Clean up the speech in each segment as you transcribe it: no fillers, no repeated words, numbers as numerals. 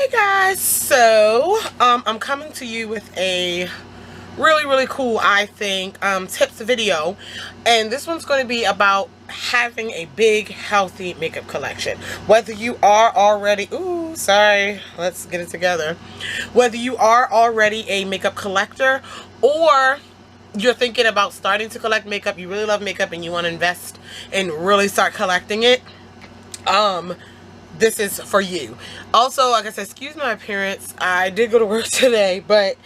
Hey guys, so I'm coming to you with a really cool, I think, tips video, and this one's going to be about having a big healthy makeup collection. Whether you are already let's get it together. Whether you are already a makeup collector or you're thinking about starting to collect makeup, you really love makeup and you want to invest and really start collecting it, this is for you. Also, like I said, excuse my appearance. I did go to work today, but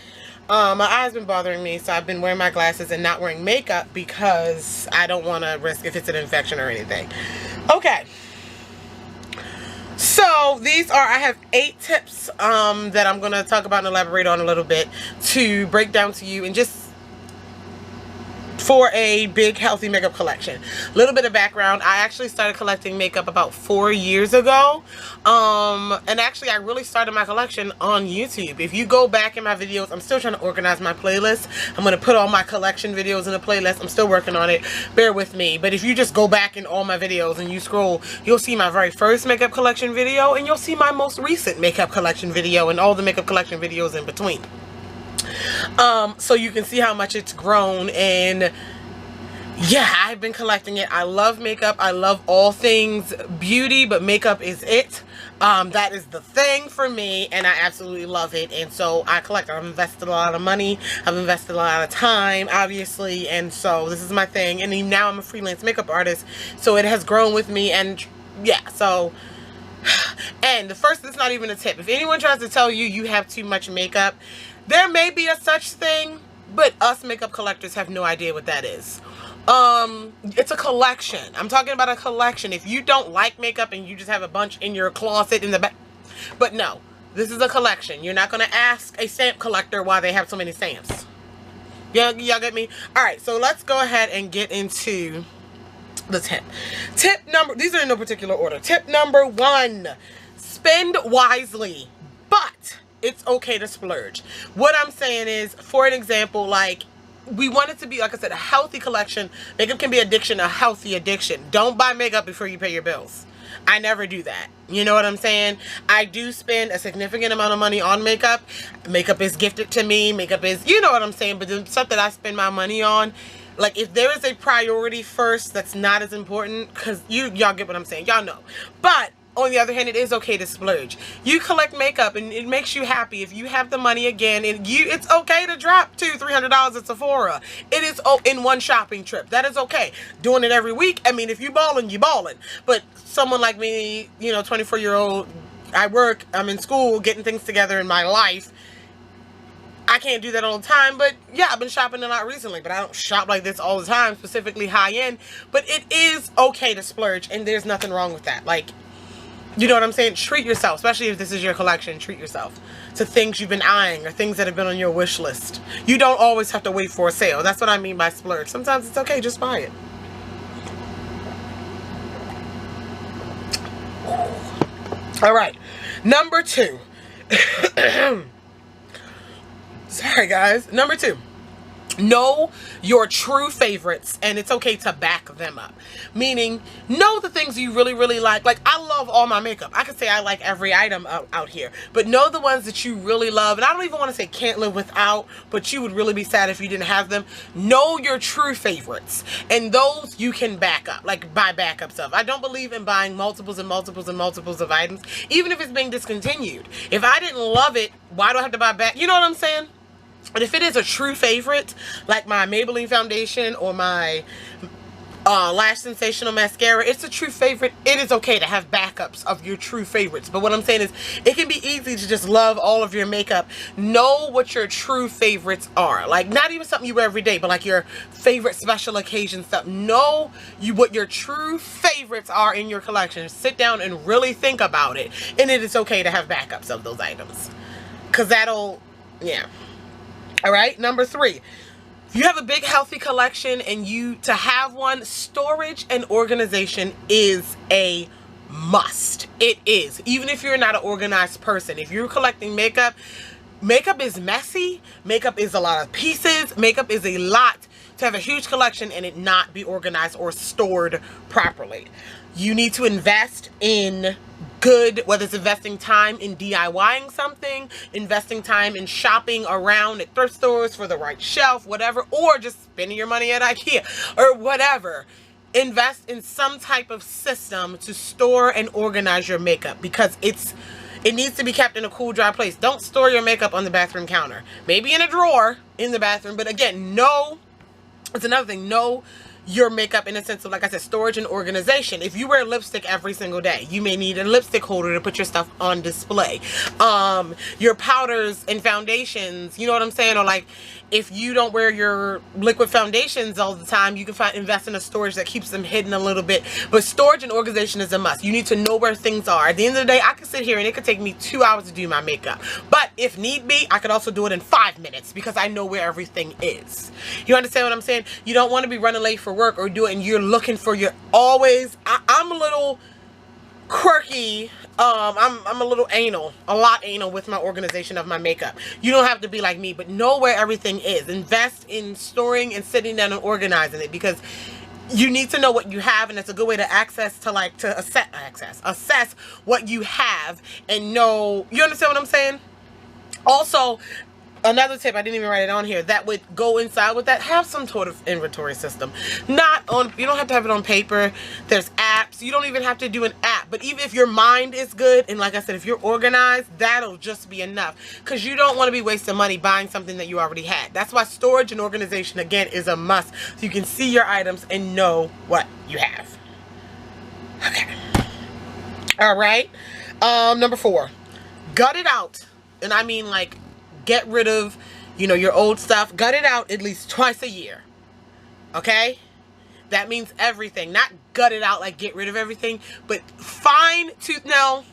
my eyes been bothering me, so I've been wearing my glasses and not wearing makeup because I don't want to risk if it's an infection or anything. Okay. So these are, I have 8 tips that I'm going to talk about and elaborate on a little bit to break down to you and just for a big healthy makeup collection. A little bit of background: I actually started collecting makeup about 4 years ago, and actually I really started my collection on YouTube. If you go back in my videos, I'm still trying to organize my playlist. I'm going to put all my collection videos in a playlist. I'm still working on it, bear with me. But if you just go back in all my videos and you scroll, you'll see my very first makeup collection video, and you'll see my most recent makeup collection video and all the makeup collection videos in between. So you can see how much it's grown, and yeah, I've been collecting it. I love makeup. I love all things beauty, but makeup is it. That is the thing for me, and I absolutely love it. And so I collect. I've invested a lot of money. I've invested a lot of time, obviously, and so this is my thing. And now I'm a freelance makeup artist, so it has grown with me. And yeah, so. And the first, it's not even a tip. If anyone tries to tell you you have too much makeup, there may be a such thing, but us makeup collectors have no idea what that is. It's a collection. I'm talking about a collection. If you don't like makeup and you just have a bunch in your closet in the back, but no, this is a collection. You're not going to ask a stamp collector why they have so many stamps. Y'all get me? All right, so let's go ahead and get into the tip. Tip number, these are in no particular order. Tip number 1, spend wisely, but it's okay to splurge. What I'm saying is, for an example, like, we want it to be, like I said, a healthy collection. Makeup can be addiction, a healthy addiction. Don't buy makeup before you pay your bills. I never do that. You know what I'm saying? I do spend a significant amount of money on makeup. Makeup is gifted to me. Makeup is, you know what I'm saying? But the stuff that I spend my money on, like, if there is a priority first that's not as important, because y'all get what I'm saying. Y'all know. But on the other hand, it is okay to splurge. You collect makeup and it makes you happy. If you have the money again, and it's okay to drop $200-300 at Sephora. It is in one shopping trip. That is okay. Doing it every week, I mean, if you ballin', you ballin'. But someone like me, you know, 24-year-old, I work, I'm in school, getting things together in my life. I can't do that all the time, but yeah, I've been shopping a lot recently, but I don't shop like this all the time, specifically high-end. But it is okay to splurge, and there's nothing wrong with that. Like, you know what I'm saying? Treat yourself, especially if this is your collection. Treat yourself to things you've been eyeing or things that have been on your wish list. You don't always have to wait for a sale. That's what I mean by splurge. Sometimes it's okay, just buy it. All right, number 2. Sorry guys. Number 2. Know your true favorites, and it's okay to back them up. Meaning, know the things you really like. Like, I love all my makeup. I could say I like every item out here. But know the ones that you really love. And I don't even want to say can't live without, but you would really be sad if you didn't have them. Know your true favorites. And those you can back up. Like, buy backup stuff. I don't believe in buying multiples and multiples and multiples of items, even if it's being discontinued. If I didn't love it, why do I have to buy back? You know what I'm saying? But if it is a true favorite, like my Maybelline foundation or my Lash Sensational mascara, it's a true favorite. It is okay to have backups of your true favorites. But what I'm saying is, it can be easy to just love all of your makeup. Know what your true favorites are. Like, not even something you wear every day, but like your favorite special occasion stuff. Know what your true favorites are in your collection. Sit down and really think about it. And it is okay to have backups of those items. Because that'll, yeah. All right, number 3. If you have a big healthy collection and to have one, storage and organization is a must. It is. Even if you're not an organized person. If you're collecting makeup, makeup is messy. Makeup is a lot of pieces. Makeup is a lot to have a huge collection and it not be organized or stored properly. You need to invest in good, whether it's investing time in DIYing something, investing time in shopping around at thrift stores for the right shelf, whatever, or just spending your money at IKEA or whatever. Invest in some type of system to store and organize your makeup, because it needs to be kept in a cool, dry place. Don't store your makeup on the bathroom counter. Maybe in a drawer in the bathroom, but again, it's another thing, know your makeup in a sense of, like I said, storage and organization. If you wear lipstick every single day, you may need a lipstick holder to put your stuff on display. Your powders and foundations, you know what I'm saying? Or like, if you don't wear your liquid foundations all the time, you can invest in a storage that keeps them hidden a little bit. But storage and organization is a must. You need to know where things are. At the end of the day, I could sit here and it could take me 2 hours to do my makeup. But if need be, I could also do it in 5 minutes because I know where everything is. You understand what I'm saying? You don't want to be running late for work or do it and you're looking for your I'm a little quirky. I'm a little anal, a lot anal with my organization of my makeup. You don't have to be like me, but know where everything is. Invest in storing and sitting down and organizing it, because you need to know what you have, and it's a good way to assess what you have and know. You understand what I'm saying? Also, another tip, I didn't even write it on here, that would go inside with that, have some sort of inventory system. You don't have to have it on paper. There's apps. You don't even have to do an app. But even if your mind is good, and like I said, if you're organized, that'll just be enough. Because you don't want to be wasting money buying something that you already had. That's why storage and organization, again, is a must. So you can see your items and know what you have. Okay. All right. Number 4. Gut it out. And I mean, like, get rid of, your old stuff. Gut it out at least twice a year. Okay? That means everything. Not gut it out like get rid of everything, but fine tooth. Now,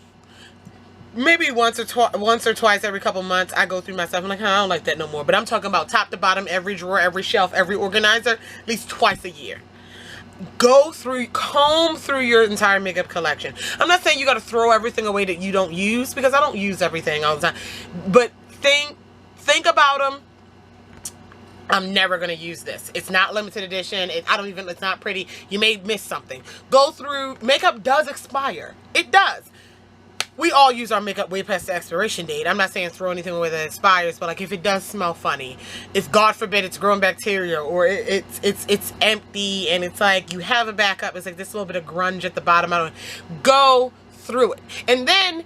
maybe once or twice every couple months, I go through my stuff. I'm like, I don't like that no more. But I'm talking about top to bottom, every drawer, every shelf, every organizer, at least twice a year. Comb through your entire makeup collection. I'm not saying you got to throw everything away that you don't use, because I don't use everything all the time. But think about them. I'm never going to use this. It's not limited edition. It's not pretty. You may miss something. Go through. Makeup does expire. It does. We all use our makeup way past the expiration date. I'm not saying throw anything away that expires, but like if it does smell funny, if God forbid it's growing bacteria, or it's empty and it's like you have a backup, it's like this little bit of grunge at the bottom. Go through it. And then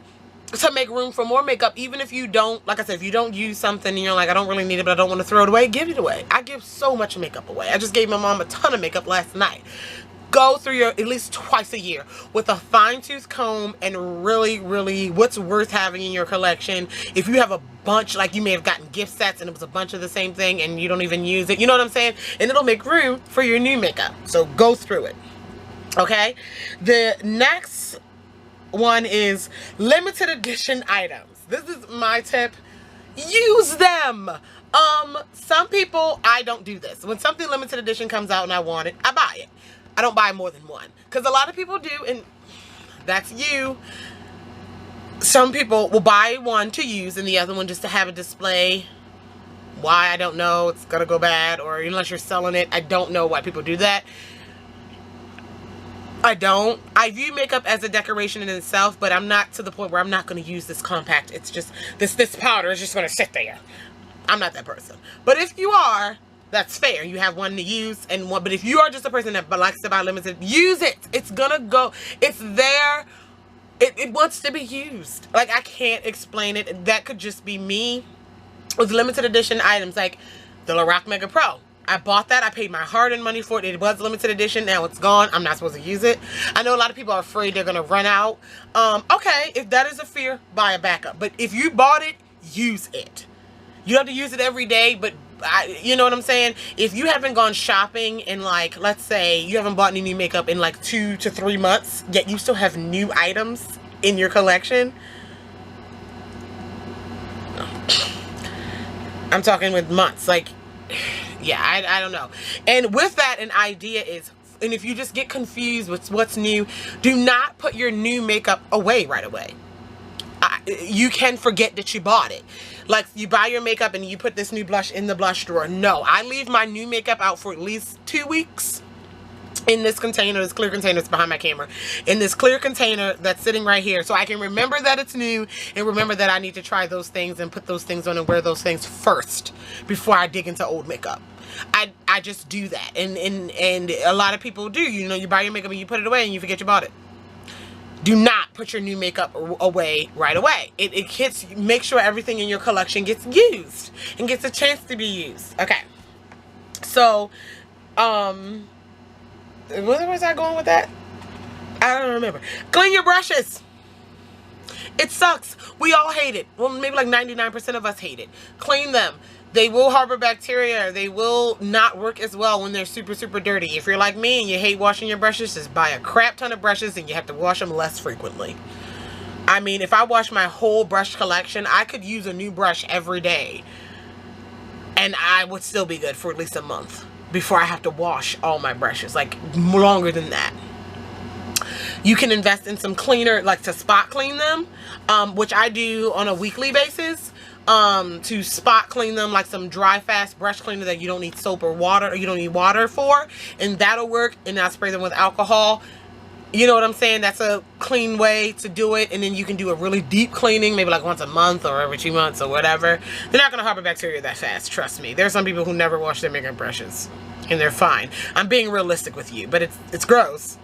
to make room for more makeup, even if you don't, like I said, if you don't use something and you're like, I don't really need it, but I don't want to throw it away, give it away. I give so much makeup away. I just gave my mom a ton of makeup last night. Go through your at least twice a year with a fine-tooth comb and really what's worth having in your collection. If you have a bunch, like you may have gotten gift sets and it was a bunch of the same thing and you don't even use it, you know what I'm saying? And it'll make room for your new makeup. So go through it. Okay? The next one is limited edition items. This is my tip. Use them. Some people, I don't do this. When something limited edition comes out and I want it, I buy it. I don't buy more than one, because a lot of people do, and that's you. Some people will buy one to use and the other one just to have a display. Why, I don't know. It's gonna go bad, or unless you're selling it, I don't know why people do that. I view makeup as a decoration in itself, but I'm not to the point where I'm not going to use this compact. It's just, this powder is just going to sit there. I'm not that person. But if you are, that's fair. You have one to use and one, but if you are just a person that likes to buy limited, use it. It's going to go, it's there. It wants to be used. Like, I can't explain it. That could just be me with limited edition items like the Lorac Mega Pro. I bought that. I paid my hard-earned money for it. It was limited edition. Now it's gone. I'm not supposed to use it. I know a lot of people are afraid they're going to run out. Okay, if that is a fear, buy a backup. But if you bought it, use it. You don't have to use it every day, but you know what I'm saying? If you haven't gone shopping in, like, let's say you haven't bought any new makeup in like 2 to 3 months, yet you still have new items in your collection. I'm talking with months. Like, yeah, I don't know. And with that, an idea is, and if you just get confused with what's new, do not put your new makeup away right away. You can forget that you bought it. Like, you buy your makeup and you put this new blush in the blush drawer. No, I leave my new makeup out for at least 2 weeks. in this container, this clear container. It's behind my camera, in this clear container that's sitting right here, so I can remember that it's new and remember that I need to try those things and put those things on and wear those things first before I dig into old makeup. I just do that, and a lot of people do. You know, you buy your makeup and you put it away and you forget you bought it. Do not put your new makeup away right away. It hits. Make sure everything in your collection gets used and gets a chance to be used. Okay, so where was I going with that? I don't remember. Clean your brushes. It sucks. We all hate it. Well, maybe like 99% of us hate it. Clean them. They will harbor bacteria. They will not work as well when they're super, super dirty. If you're like me and you hate washing your brushes, just buy a crap ton of brushes and you have to wash them less frequently. I mean, if I wash my whole brush collection, I could use a new brush every day. And I would still be good for at least a month before I have to wash all my brushes, like longer than that. You can invest in some cleaner, like to spot clean them, which I do on a weekly basis, to spot clean them, like some dry fast brush cleaner that you don't need soap or water, or you don't need water for, and that'll work. And I spray them with alcohol. You know what I'm saying? That's a clean way to do it. And then you can do a really deep cleaning, maybe like once a month or every 2 months or whatever. They're not going to harbor bacteria that fast, trust me. There are some people who never wash their makeup brushes, and they're fine. I'm being realistic with you, but it's gross,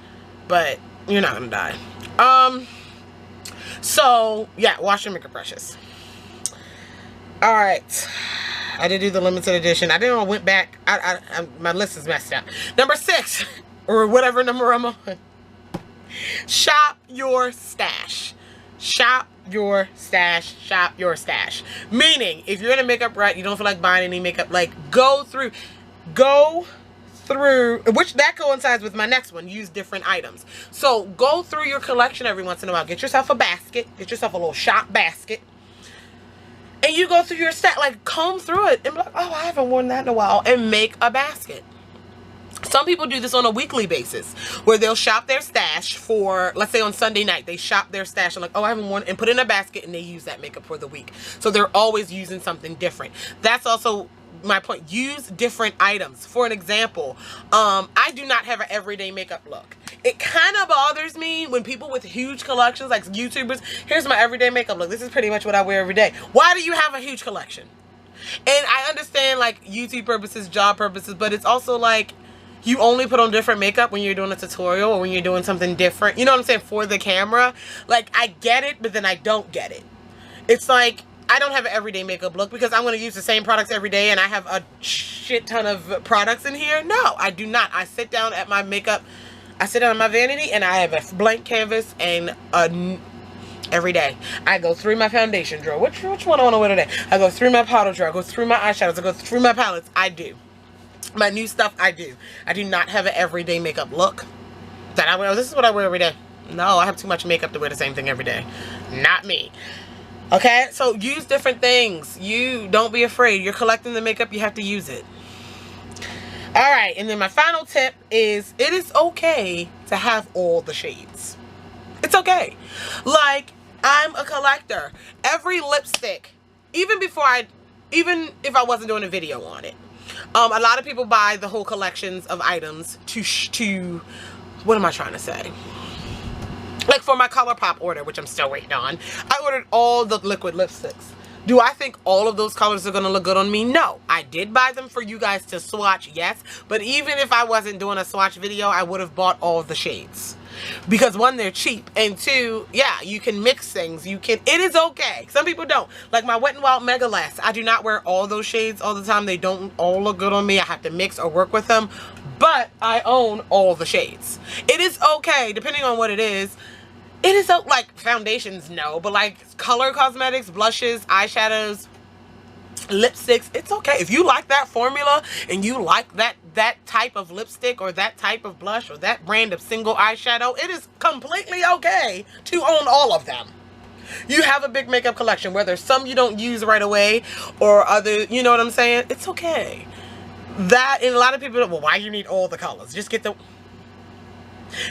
but you're not going to die. So, yeah, wash your makeup brushes. Alright. I did do the limited edition. I didn't know I went back. My list is messed up. Number 6, or whatever number I'm on. Shop your stash. Shop your stash. Shop your stash. Meaning, if you're in a makeup rut, you don't feel like buying any makeup, like go through, which that coincides with my next one, use different items. So go through your collection every once in a while. Get yourself a basket. Get yourself a little shop basket. And you go through your stash, like comb through it and be like, oh, I haven't worn that in a while, and make a basket. Some people do this on a weekly basis where they'll shop their stash for, let's say on Sunday night, they shop their stash and like, oh, I haven't worn, and put it in a basket, and they use that makeup for the week. So they're always using something different. That's also my point. Use different items. For an example, I do not have an everyday makeup look. It kind of bothers me when people with huge collections, like YouTubers, here's my everyday makeup look. This is pretty much what I wear every day. Why do you have a huge collection? And I understand like YouTube purposes, job purposes, but it's also like, you only put on different makeup when you're doing a tutorial or when you're doing something different. You know what I'm saying? For the camera. Like, I get it, but then I don't get it. It's like, I don't have an everyday makeup look because I'm going to use the same products every day and I have a shit ton of products in here. No, I do not. I sit down at my makeup. I sit down at my vanity and I have a blank canvas and every day. I go through my foundation drawer. Which one I want to wear today? I go through my powder drawer. I go through my eyeshadows. I go through my palettes. I do. My new stuff, I do. I do not have an everyday makeup look that I wear. This is what I wear every day. No, I have too much makeup to wear the same thing every day. Not me. Okay? So use different things. You don't be afraid. You're collecting the makeup. You have to use it. Alright. And then my final tip is it is okay to have all the shades. It's okay. Like, I'm a collector. Every lipstick, even if I wasn't doing a video on it, a lot of people buy the whole collections of items to what am I trying to say? Like for my ColourPop order, which I'm still waiting on, I ordered all the liquid lipsticks. Do I think all of those colors are going to look good on me? No. I did buy them for you guys to swatch, yes. But even if I wasn't doing a swatch video, I would have bought all of the shades. Because one, they're cheap, and two, yeah, you can mix things. It is okay. Some people don't. Like my Wet n Wild Mega Lash, I do not wear all those shades all the time. They don't all look good on me. I have to mix or work with them. But I own all the shades. It is okay, depending on what it is. It is like foundations, no, but like color cosmetics, blushes, eyeshadows, lipsticks, it's okay. If you like that formula and you like that type of lipstick or that type of blush or that brand of single eyeshadow, it is completely okay to own all of them. You have a big makeup collection, whether some you don't use right away or other, you know what I'm saying? It's okay. That, and a lot of people, well, why you need all the colors? Just get the...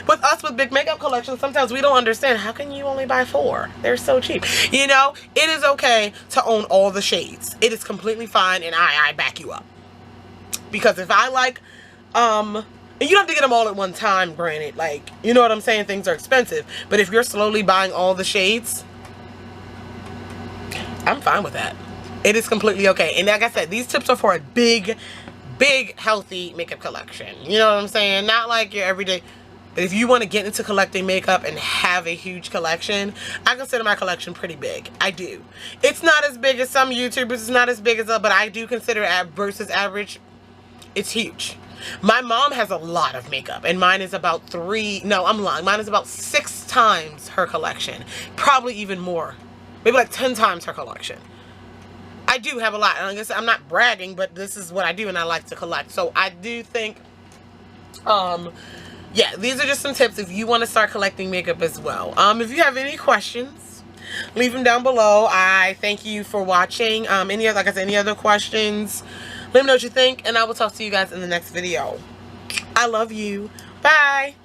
With us with big makeup collections, sometimes we don't understand. How can you only buy 4? They're so cheap. You know, it is okay to own all the shades. It is completely fine, and I back you up. Because if I like And you don't have to get them all at one time, granted. Like, you know what I'm saying? Things are expensive. But if you're slowly buying all the shades, I'm fine with that. It is completely okay. And like I said, these tips are for a big, healthy makeup collection. You know what I'm saying? Not like your everyday. But if you want to get into collecting makeup and have a huge collection, I consider my collection pretty big. I do. It's not as big as some YouTubers. It's not as big as but I do consider it versus average. It's huge. My mom has a lot of makeup, and mine is about I'm lying. Mine is about 6 times her collection. Probably even more. Maybe like 10 times her collection. I do have a lot. And I guess I'm not bragging, but this is what I do, and I like to collect. So I do think, yeah, these are just some tips if you want to start collecting makeup as well. If you have any questions, leave them down below. I thank you for watching. Any other questions, let me know what you think, and I will talk to you guys in the next video. I love you. Bye.